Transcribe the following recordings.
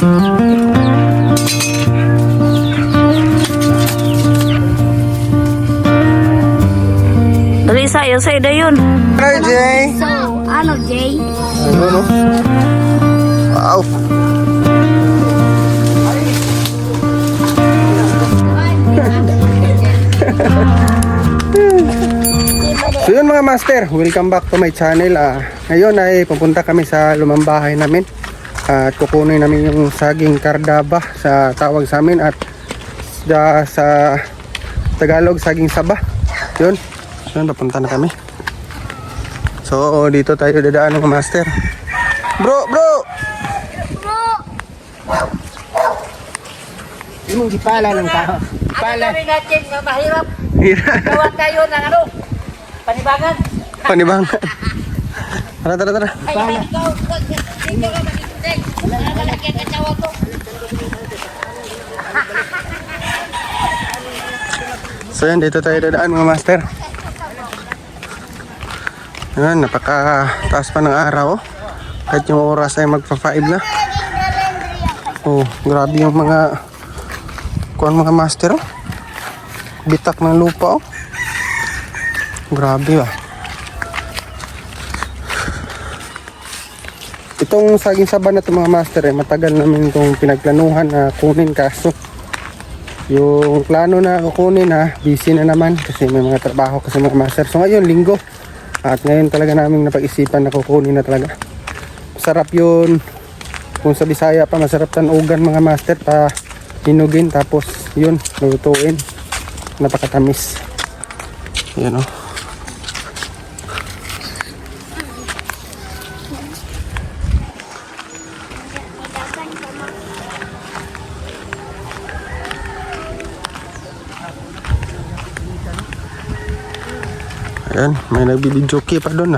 Dali sa'yo, sa'yo na yun. Hi, Jay. So, ano, Jay? Ano? Wow. So yun mga master, welcome back to my channel. Ngayon ay pupunta kami sa lumang bahay namin at kukunin namin yung saging kardaba sa tawag sa amin at sa Tagalog saging saba. Yun, papunta na kami. So dito tayo dadaan mga master. Bro! Yung gipala ng tao. Ano rin natin na mahirap. Hirap. Gawa tayo ng ano, panibagan. Panibangan. Tara. Ay, ikaw ka makikinig. Malaki ang kasawa ko. So yan, dito tayo dadaan mga master. Yan, napaka-taas pa ng araw. Kahit yung oras ay magpa-5 na. Oh, grabe yung mga mga master. Oh. Bitak ng lupa. Oh. Grabe ba. Itong saging saba na ito mga master matagal namin itong pinagplanuhan na kunin, kaso yung plano na kukunin busy na naman kasi may mga trabaho kasi mga master. So ngayon linggo at ngayon talaga namin napag-isipan na kukunin na talaga. Masarap yun kung sa Bisaya pa, masarap tanugan mga master, pa hinugin tapos yun lutuin, napakatamis. Yan o. Ayan, may nagbibidyoke pa doon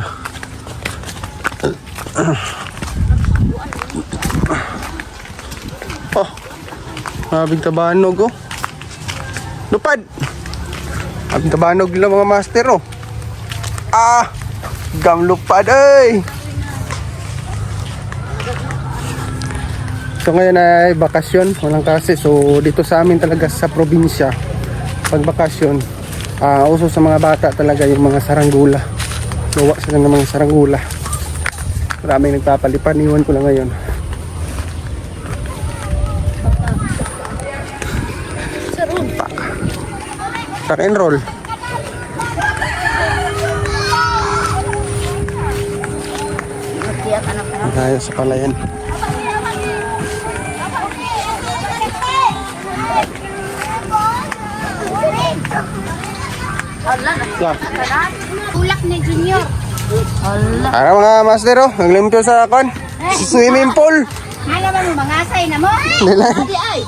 Oh, mabing tabanog oh. Lupad. Mabing tabanog nila mga master oh. Gam lupad ay. So ngayon ay bakasyon, walang klase. So dito sa amin talaga sa probinsya, pag bakasyon, uso sa mga bata talaga yung mga saranggula. Gawa sila ng mga saranggula. Maraming nagpapalipan, iwan ko lang ngayon. Rock and roll. Tayo sa palayan. Tulak ni Junior. Ara mga master oh, naglimpyo sa kon. Swimming pool. Ano ba mo, mga asay na mo? Nila. Hindi ay.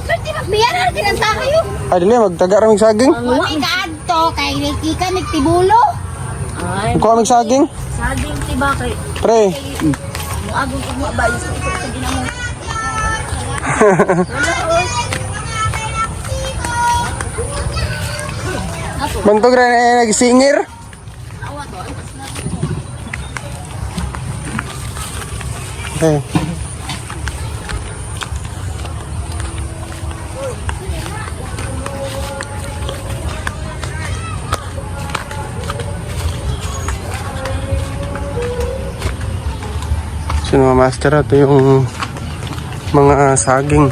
Pwede magbiyaran, kinanta kayo. Ay dili magtaga ra mig saging. Huwag ikaadto, kay Rikika nagtibulo. Ay, Kuha mig saging. saging tibakay. Pre. Agong kumabay sa ito sa ginamo. Bantog ra na nagsingir. Eh. Sino mga master, ito yung mga saging,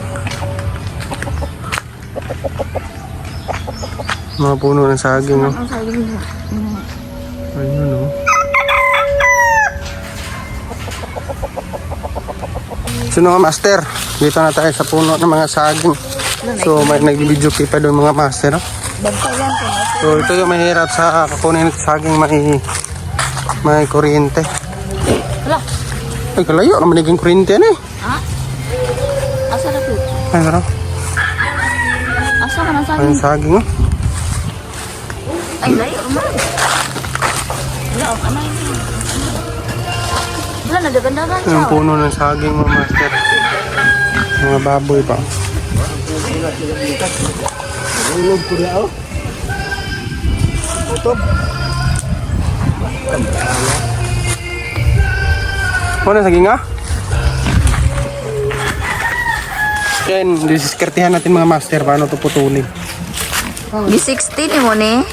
mga puno ng saging oh. Ayun oh. Sino mga master, dito na tayo sa puno ng mga saging. So may nag-video pa doon mga master oh. So ito yung mahirap sa kakunin ng saging, may kuryente. Ay, kalayo naman naging kuryente na eh. Ha? Asa na po? Ay, sarap. Asa ka ng Ay, saging? saging oh. Ay, layo naman. Wala, ano yun? Wala, nagaganda-ganda siya. Yung puno ng saging mga master. Mga baboy pa. Ulog ko na oh. Utop. Ano saging ah? Yan, disiskertihan natin mga master paano ito putulin. G16 mo ni.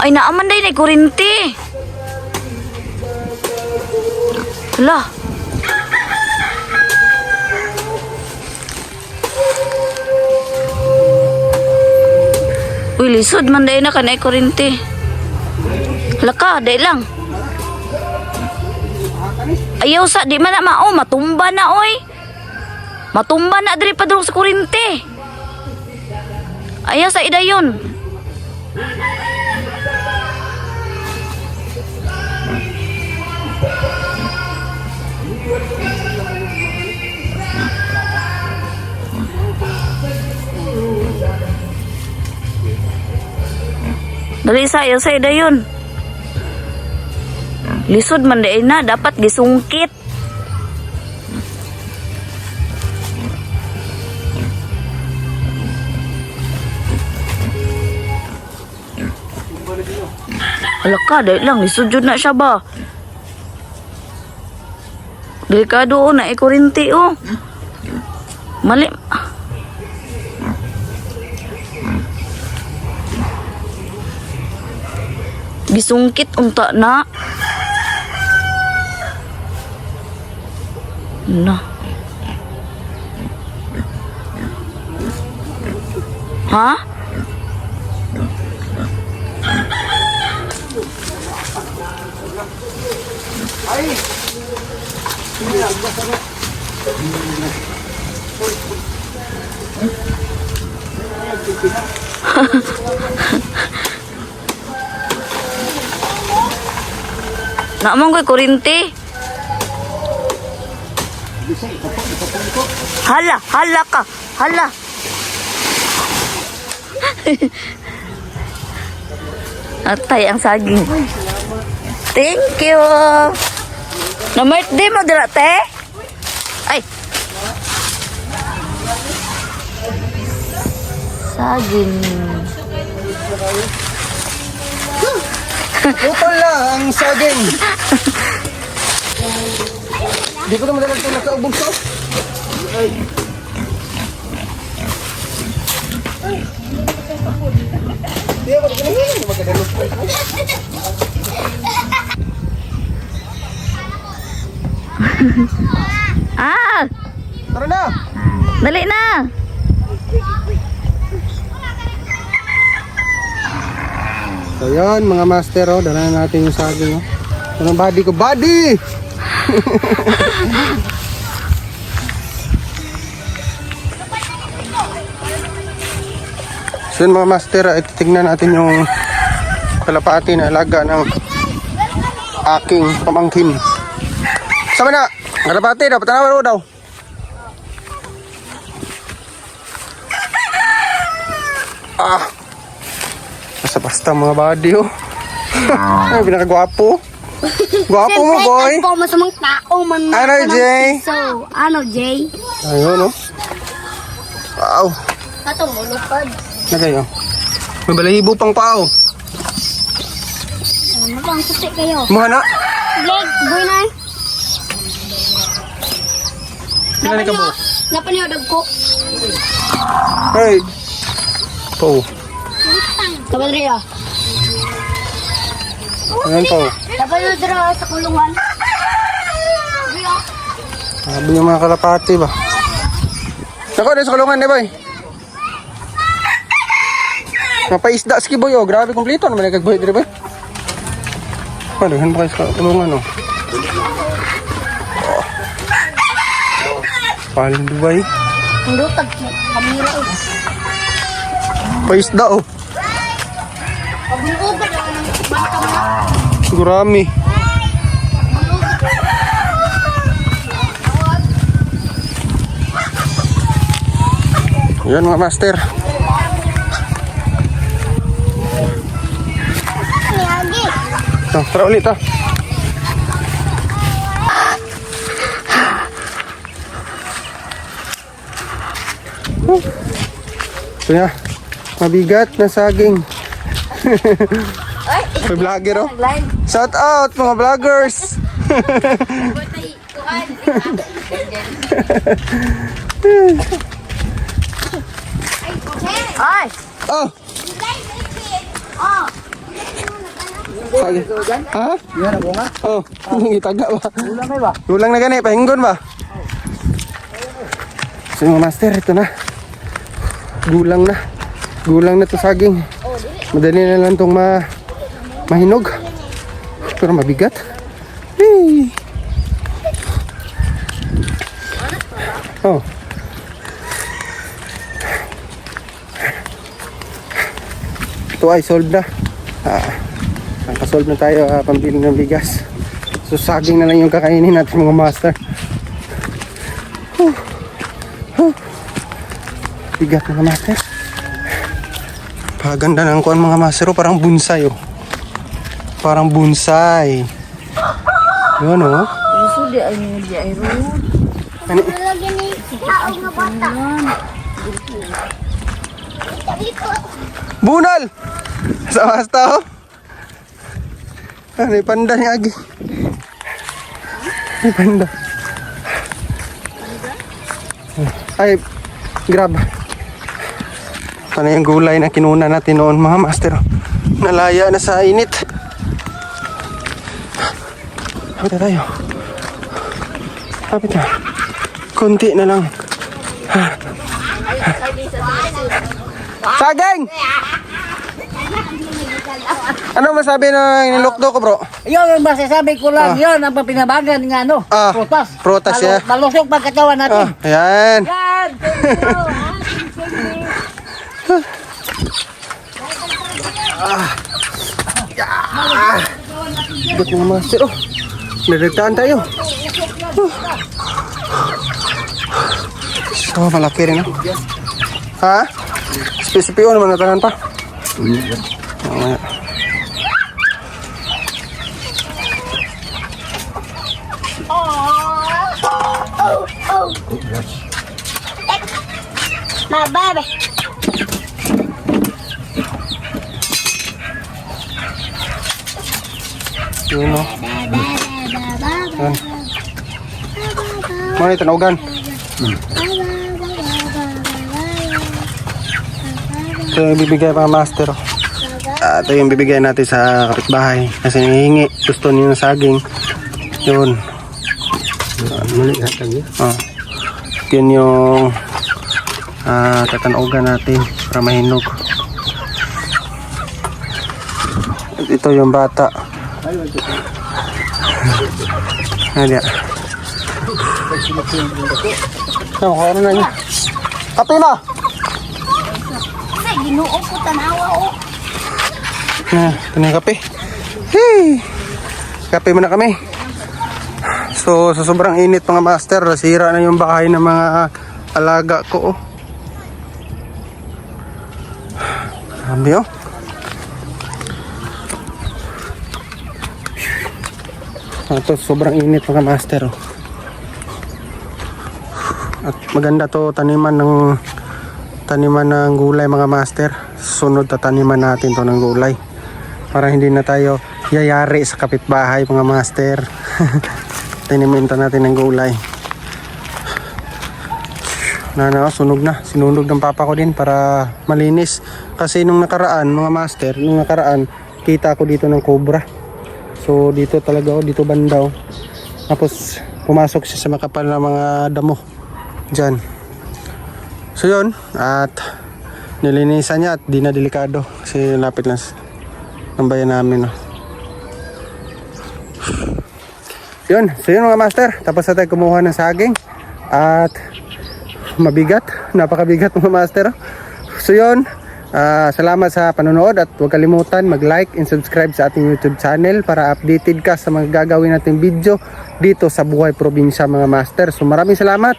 Ay, naaman day na kurinti. Hala. Uy, lisod man day na ka na kurinti. Hala ka, day lang. Ayaw sa, di man na mao, matumba na oy. Matumba na diri pa sa kurinti. Ayaw sa idayon. Dali sayo sa dayon. Lisod man day na dapat gisungkit. Ala ka, dahil lang lisod jud na siya ba? Delikado o na kurinti o. Mali. Gisungkit unta na. Na. Ha? Naman ko'y kurinti. Hala, hala ka. Hala. Atay ang saging. Thank you. Na-birthday mo dira, te? Ay. Saging. Utol na ang saging. Di ko naman dalag ito nakaubong sa. Ay. Di ako nagkanahin. Magkadalos ko. Ah! Tara na! Dali na! So yun mga master, oh, dala na natin yung saging. Oh. Ito ng body ko. Body! So yun mga master, ititignan natin yung kalapati na alaga ng aking pamangkin. Sama na! Kalapati, dapat tanawan mo daw. Ah! Basta-basta mga body, oh. Ay, pinakagwapo. Gwapo mo, boy. Siyempre, po masamang tao man. Ano, Jay? So, ano, Jay? Ayun, oh. Wow. Katong ulupad. Na kayo. May balahibo pang pao. Ano pang susi kayo? Mahana. Leg, boy na. Ilan ka po? Napaniyodag ko. Hey. Po. Kabadriya. Ayan po. Napaniyodag sa kulungan. Sabi yung mga kalapati ba? Nako, sa kulungan eh, boy. Napaisda ski boy, oh. Grabe, kumplito naman nagkagboy dito, boy. Padahan pa kayo sa kulungan, oh. Paling Dubai. Hindi tag kamera eh. Paisda, oh. Pag-uubad ako ng bata mo. Gurami. Yan mga master. So, tara ulit ah. Ito na, mabigat na saging. May vlogger oh. Shout out mga vloggers. Ay! Oh, Oh. saging. Ha? Yan ang bunga. Oh, itaga ba? Ulang kayo ba? Ulang na gani, pahinggon ba? So mga master, ito na. Gulang na. Gulang na to saging. Madali na lang itong mahinog. Pero mabigat. Hey. Oh. Ito ay solved na. Nakasolve na tayo pambili ng bigas. So saging na lang yung kakainin natin mga master. Bigat mga master. Paganda ng kuan mga master. Parang bonsai oh. Parang bonsai. Yun oh. Gusto di ay ron. Ano? Lagi ni tao nga bata. Dito. Bunal! Sa basta oh. May panda ni Agi. May panda. Ay, grab. Ano yung gulay na kinuna natin noon mga master. Nalaya na sa init. Kapit na tayo. Kapit na. Kunti na lang. Saging! Ano masabi ng nilukdo ko bro? Yun ang masasabi ko lang, yun ang pinabagan ng ano, prutas. Prutas ya. Malusog pagkatawan natin. Ayan. Yan! Good mga master oh. Nagdagdaan tayo. So malaki rin oh. Ha? Spesipio naman natanan pa. Mamaya. Mababe. Yun oh. Yan. Mga ito naugan. Ito yung bibigay mga master oh. Ito yung bibigay natin sa kapitbahay. Kasi hihingi. Gusto niyo ng saging. Yun. Mali natin yun. Oh. Yun yung tatanogan natin para mahinog. At ito yung bata. Ayan. Ano na niya? Kape na! Sa Ginoo ko tanawa oh. Ito na yung kape. Hey! Kape muna kami. So sa sobrang init mga master, nasira na yung bahay ng mga alaga ko oh. Sabi oh. Ito sobrang init mga master oh. At maganda to taniman ng gulay mga master. Sunod tataniman natin to ng gulay para hindi na tayo yayari sa kapitbahay mga master. Taniminta natin ng gulay. Sunog na. Sinunog ng papa ko din para malinis. Kasi nung nakaraan mga master, kita ko dito ng cobra. So dito talaga dito bandaw. Tapos pumasok siya sa makapal na mga damo dyan. So yun, at nilinisan niya at di na delikado kasi lapit lang ng bayan namin oh. Yun, so yun mga master, tapos na tayo kumuha ng saging at mabigat, napakabigat mga master oh. So yun, salamat sa panonood at huwag kalimutan mag-like and subscribe sa ating YouTube channel para updated ka sa mga gagawin nating video dito sa Buhay Probinsya mga master. So maraming salamat.